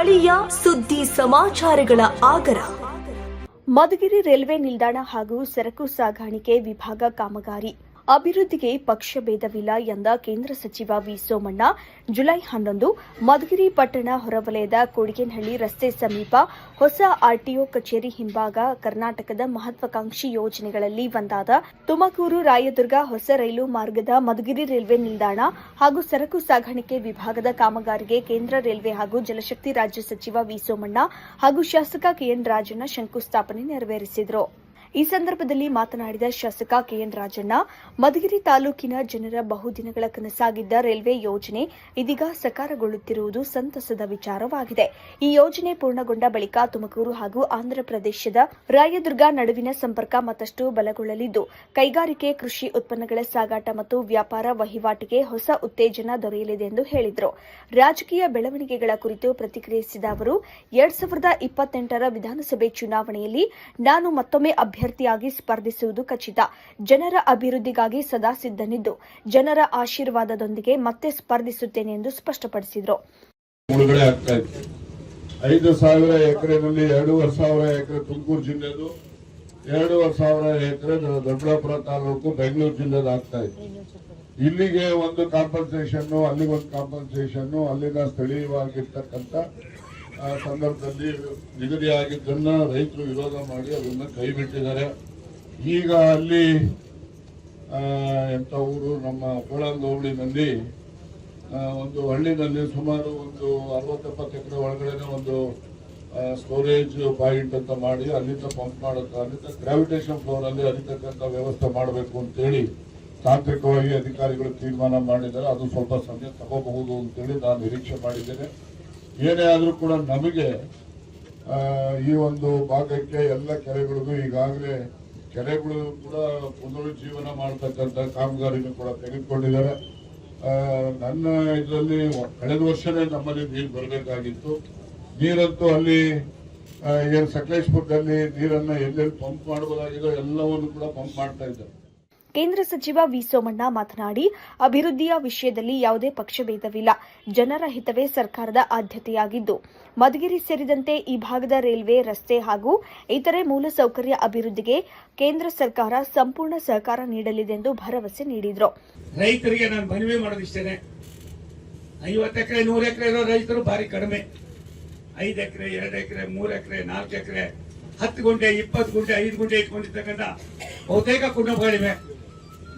ಸ್ಥಳೀಯ ಸುದ್ದಿ ಸಮಾಚಾರಗಳ ಆಗರ. ಮಧುಗಿರಿ ರೈಲ್ವೆ ನಿಲ್ದಾಣ ಹಾಗೂ ಸರಕು ಸಾಗಾಣಿಕೆ ವಿಭಾಗ ಕಾಮಗಾರಿ ಅಭಿವೃದ್ಧಿಗೆ ಪಕ್ಷಭೇದವಿಲ್ಲ ಎಂದ ಕೇಂದ್ರ ಸಚಿವ ವಿ ಸೋಮಣ್ಣ ಜುಲೈ 11 ಮಧುಗಿರಿ ಪಟ್ಟಣ ಹೊರವಲಯದ ಕೋಡಿಗೇನಹಳ್ಳಿ ರಸ್ತೆ ಸಮೀಪ ಹೊಸ ಆರ್ಟಿಒ ಕಚೇರಿ ಹಿಂಭಾಗ ಕರ್ನಾಟಕದ ಮಹತ್ವಾಕಾಂಕ್ಷಿ ಯೋಜನೆಗಳಲ್ಲಿ ಒಂದಾದ ತುಮಕೂರು ರಾಯದುರ್ಗ ಹೊಸ ರೈಲು ಮಾರ್ಗದ ಮಧುಗಿರಿ ರೈಲ್ವೆ ನಿಲ್ದಾಣ ಹಾಗೂ ಸರಕು ಸಾಗಾಣಿಕೆ ವಿಭಾಗದ ಕಾಮಗಾರಿಗೆ ಕೇಂದ್ರ ರೈಲ್ವೆ ಹಾಗೂ ಜಲಶಕ್ತಿ ರಾಜ್ಯ ಸಚಿವ ವಿ ಸೋಮಣ್ಣ ಹಾಗೂ ಶಾಸಕ ಕೆಎನ್ ರಾಜಣ್ಣ ಶಂಕುಸ್ಥಾಪನೆ ನೆರವೇರಿಸಿದರು. ಈ ಸಂದರ್ಭದಲ್ಲಿ ಮಾತನಾಡಿದ ಶಾಸಕ ಕೆಎನ್ ರಾಜಣ್ಣ, ಮಧುಗಿರಿ ತಾಲೂಕಿನ ಜನರ ಬಹುದಿನಗಳ ಕನಸಾಗಿದ್ದ ರೈಲ್ವೆ ಯೋಜನೆ ಇದೀಗ ಸಕಾರಗೊಳ್ಳುತ್ತಿರುವುದು ಸಂತಸದ ವಿಚಾರವಾಗಿದೆ. ಈ ಯೋಜನೆ ಪೂರ್ಣಗೊಂಡ ಬಳಿಕ ತುಮಕೂರು ಹಾಗೂ ಆಂಧ್ರಪ್ರದೇಶದ ರಾಯದುರ್ಗ ನಡುವಿನ ಸಂಪರ್ಕ ಮತ್ತಷ್ಟು ಬಲಗೊಳ್ಳಲಿದ್ದು, ಕೈಗಾರಿಕೆ, ಕೃಷಿ ಉತ್ಪನ್ನಗಳ ಸಾಗಾಟ ಮತ್ತು ವ್ಯಾಪಾರ ವಹಿವಾಟಿಗೆ ಹೊಸ ಉತ್ತೇಜನ ದೊರೆಯಲಿದೆ ಎಂದು ಹೇಳಿದರು. ರಾಜಕೀಯ ಬೆಳವಣಿಗೆಗಳ ಕುರಿತು ಪ್ರತಿಕ್ರಿಯಿಸಿದ ಅವರು, 2028ರ ವಿಧಾನಸಭೆ ಚುನಾವಣೆಯಲ್ಲಿ ನಾನು ಮತ್ತೊಮ್ಮೆ ಅಭ್ಯರ್ಥಿಯಾಗಿ ಸ್ಪರ್ಧಿಸುವುದು ಖಚಿತ. ಜನರ ಅಭಿವೃದ್ಧಿಗಾಗಿ ಸದಾ ಸಿದ್ಧನಿದ್ದು, ಜನರ ಆಶೀರ್ವಾದದೊಂದಿಗೆ ಮತ್ತೆ ಸ್ಪರ್ಧಿಸುತ್ತೇನೆ ಎಂದು ಸ್ಪಷ್ಟಪಡಿಸಿದರು. 5,000 ಎಕರೆನಲ್ಲಿ 2,500 ಎಕರೆ ತುಮಕೂರು ಜಿಲ್ಲೆದು, 2,500 ಎಕರೆ ದೊಡ್ಡಬಳ್ಳಾಪುರ ತಾಲೂಕು ಬೆಂಗಳೂರು ಜಿಲ್ಲೆದು ಆಗ್ತಾ ಇದೆ. ಇಲ್ಲಿಗೆ ಒಂದು ಕಾಂಪನ್ಸೇಷನ್, ಅಲ್ಲಿಗೊಂದು ಕಾಂಪನ್ಸೇಷನ್, ಅಲ್ಲಿನ ಸ್ಥಳೀಯವಾಗಿರ್ತಕ್ಕಂಥ ಸಂದರ್ಭದಲ್ಲಿ ನಿಗದಿಯಾಗಿದ್ದನ್ನ ರೈತರು ವಿರೋಧ ಮಾಡಿ ಅದನ್ನ ಕೈ ಬಿಟ್ಟಿದ್ದಾರೆ. ಈಗ ಅಲ್ಲಿ ಎಂತ ಊರು, ನಮ್ಮ ಕೋಳಂಗ ಹೋಬಳಿನಲ್ಲಿ ಒಂದು ಹಳ್ಳಿನಲ್ಲಿ ಸುಮಾರು ಒಂದು 60-70 ಎಕರೆ ಒಳಗಡೆ ಒಂದು ಸ್ಟೋರೇಜ್ ಪಾಯಿಂಟ್ ಅಂತ ಮಾಡಿ ಅಲ್ಲಿಂದ ಪಂಪ್ ಮಾಡೋದು, ಅಲ್ಲಿಂದ ಗ್ರಾವಿಟೇಷನ್ ಫ್ಲೋರ್ ಅಲ್ಲಿ ಅಲ್ಲಿರ್ತಕ್ಕಂಥ ವ್ಯವಸ್ಥೆ ಮಾಡಬೇಕು ಅಂತೇಳಿ ತಾಂತ್ರಿಕವಾಗಿ ಅಧಿಕಾರಿಗಳು ತೀರ್ಮಾನ ಮಾಡಿದ್ದಾರೆ. ಅದು ಸ್ವಲ್ಪ ಸಮಯ ತಗೋಬಹುದು ಅಂತೇಳಿ ನಾನು ನಿರೀಕ್ಷೆ ಮಾಡಿದ್ದೇನೆ. ಏನೇ ಆದರೂ ಕೂಡ ನಮಗೆ ಈ ಒಂದು ಭಾಗಕ್ಕೆ ಎಲ್ಲ ಕೆರೆಗಳಿಗೂ ಈಗಾಗಲೇ ಕೆರೆಗಳು ಕೂಡ ಪುನರುಜ್ಜೀವನ ಮಾಡತಕ್ಕಂಥ ಕಾಮಗಾರಿನೂ ಕೂಡ ತೆಗೆದುಕೊಂಡಿದ್ದಾರೆ. ನನ್ನ ಇದರಲ್ಲಿ ಕಳೆದ ವರ್ಷನೇ ನಮ್ಮಲ್ಲಿ ನೀರು ಬರಬೇಕಾಗಿತ್ತು. ನೀರಂತೂ ಅಲ್ಲಿ ಏನು ಸಕಲೇಶ್ಪುರದಲ್ಲಿ ನೀರನ್ನ ಎಲ್ಲೆಲ್ಲಿ ಪಂಪ್ ಮಾಡಬಹುದಾಗಿದೋ ಎಲ್ಲವನ್ನು ಕೂಡ ಪಂಪ್ ಮಾಡ್ತಾ ಇದ್ದಾರೆ. ಕೇಂದ್ರ ಸಚಿವ ವಿ ಸೋಮಣ್ಣ ಮಾತನಾಡಿ, ಅಭಿವೃದ್ಧಿಯ ವಿಷಯದಲ್ಲಿ ಯಾವುದೇ ಪಕ್ಷಭೇದವಿಲ್ಲ. ಜನರ ಹಿತವೇ ಸರ್ಕಾರದ ಆದ್ಯತೆಯಾಗಿದ್ದು, ಮಧುಗಿರಿ ಸೇರಿದಂತೆ ಈ ಭಾಗದ ರೈಲ್ವೆ, ರಸ್ತೆ ಹಾಗೂ ಇತರೆ ಮೂಲಸೌಕರ್ಯ ಅಭಿವೃದ್ಧಿಗೆ ಕೇಂದ್ರ ಸರ್ಕಾರ ಸಂಪೂರ್ಣ ಸಹಕಾರ ನೀಡಲಿದೆ ಎಂದು ಭರವಸೆ ನೀಡಿದರು. ರೈತರಿಗೆ ನಾನು ಮನವಿ ಮಾಡೋದಿಷ್ಟೇನೆ, 50 ಎಕರೆ 100 ಎಕರೆ ಇರೋ ರೈತರು ಭಾರಿ ಕಡಿಮೆ. 5 ಎಕರೆ 2 ಎಕರೆ 3 ಎಕರೆ 4 ಎಕರೆ 10 ಗುಂಟೆ 20 ಗುಂಟೆ 5 ಗುಂಟೆ ಇಟ್ಕೊಂಡಿರ್ತಕ್ಕಂಥ ಬಹುತೇಕ ಕುಟುಂಬಗಳಿವೆ.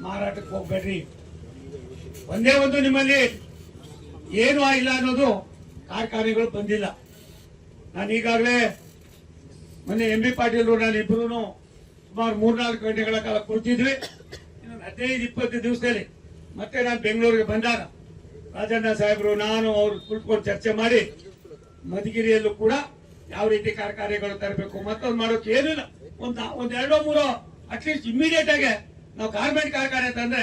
ಮಾರಾಟಕ್ಕೆ ಹೋಗ್ಬೇಡ್ರಿ. ಒಂದೇ ಒಂದು ನಿಮ್ಮಲ್ಲಿ ಏನು ಆಗಿಲ್ಲ ಅನ್ನೋದು ಕಾರ್ಖಾನೆಗಳು ಬಂದಿಲ್ಲ. ನಾನು ಈಗಾಗಲೇ ಮೊನ್ನೆ ಎಂ ಬಿ ಪಾಟೀಲ್ ನಾನು ಇಬ್ಬರು ಸುಮಾರು 3-4 ಗಂಟೆಗಳ ಕಾಲ ಕುಳಿತಿದ್ವಿ. ಇನ್ನೊಂದು 15-20 ದಿವಸದಲ್ಲಿ ಮತ್ತೆ ನಾನು ಬೆಂಗಳೂರಿಗೆ ಬಂದಾಗ ರಾಜಣ್ಣ ಸಾಹೇಬರು, ನಾನು ಅವರು ಕುಳಿತುಕೊಂಡು ಚರ್ಚೆ ಮಾಡಿ ಮಧುಗಿರಿಯಲ್ಲೂ ಕೂಡ ಯಾವ ರೀತಿ ಕಾರ್ಖಾನೆಗಳು ತರಬೇಕು, ಮತ್ತೊಂದು ಮಾಡೋಕೆ ಏನಿಲ್ಲ, ಒಂದ್ 2-3 ಅಟ್ಲೀಸ್ಟ್ ಇಮಿಡಿಯೇಟ್ ಆಗಿ ನಾವು ಗಾರ್ಮೆಂಟ್ ಕಾರ್ಖಾನೆ ತಂದ್ರೆ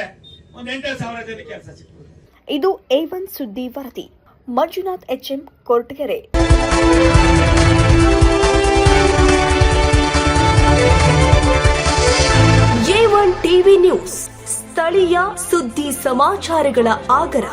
ಒಂದು 8,000 ಜನ ಕೆಲಸ ಸಿಗ್ತದೆ. ಇದು A1 ಸುದ್ದಿ ವರದಿ. Manjunath HM, Koratagere. A1 TV news, ಸ್ಥಳೀಯ ಸುದ್ದಿ ಸಮಾಚಾರಗಳ ಆಗರ.